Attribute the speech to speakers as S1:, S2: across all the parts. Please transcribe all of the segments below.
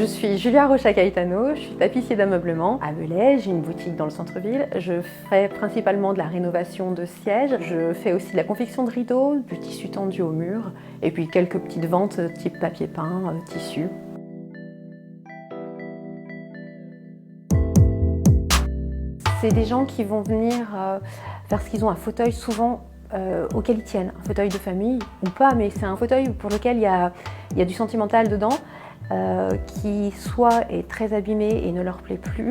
S1: Je suis Julia Rocha-Caetano, je suis tapissier d'ameublement à Belay, j'ai une boutique dans le centre-ville. Je fais principalement de la rénovation de sièges, je fais aussi de la confection de rideaux, du tissu tendu au mur, et puis quelques petites ventes type papier peint, tissu. C'est des gens qui vont venir parce qu'ils ont un fauteuil souvent auquel ils tiennent, un fauteuil de famille ou pas, mais c'est un fauteuil pour lequel il y a du sentimental dedans, qui soit est très abîmé et ne leur plaît plus.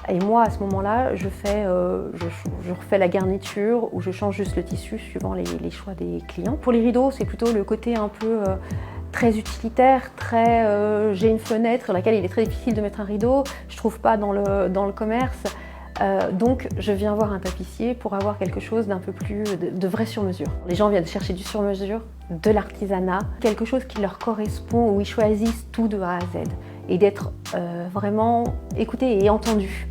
S1: Et moi, à ce moment-là, je refais la garniture ou je change juste le tissu suivant les choix des clients. Pour les rideaux, c'est plutôt le côté un peu très utilitaire, j'ai une fenêtre sur laquelle il est très difficile de mettre un rideau, je trouve pas dans le commerce. Donc je viens voir un tapissier pour avoir quelque chose d'un peu plus de vrai sur-mesure. Les gens viennent chercher du sur-mesure, de l'artisanat, quelque chose qui leur correspond, où ils choisissent tout de A à Z et d'être vraiment écoutés et entendus.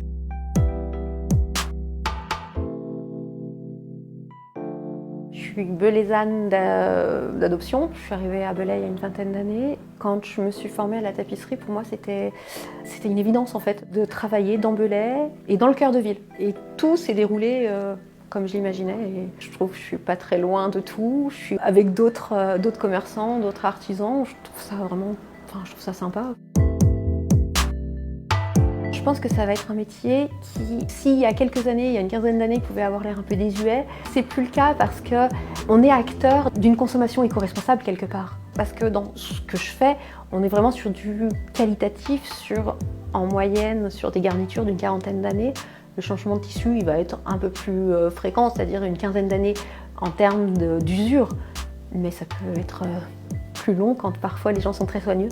S1: Je suis belaysanne d'adoption. Je suis arrivée à Belay il y a une vingtaine d'années. Quand je me suis formée à la tapisserie, pour moi, c'était une évidence en fait de travailler dans Belay et dans le cœur de ville. Et tout s'est déroulé comme je l'imaginais. Et je trouve que je suis pas très loin de tout. Je suis avec d'autres commerçants, d'autres artisans. Je trouve ça vraiment, je trouve ça sympa. Je pense que ça va être un métier qui, s'il y a quelques années, il y a une quinzaine d'années, pouvait avoir l'air un peu désuet, c'est plus le cas parce qu'on est acteur d'une consommation éco-responsable quelque part. Parce que dans ce que je fais, on est vraiment sur du qualitatif, en moyenne, sur des garnitures d'une quarantaine d'années. Le changement de tissu, il va être un peu plus fréquent, c'est-à-dire une quinzaine d'années en termes d'usure. Mais ça peut être plus long quand parfois les gens sont très soigneux.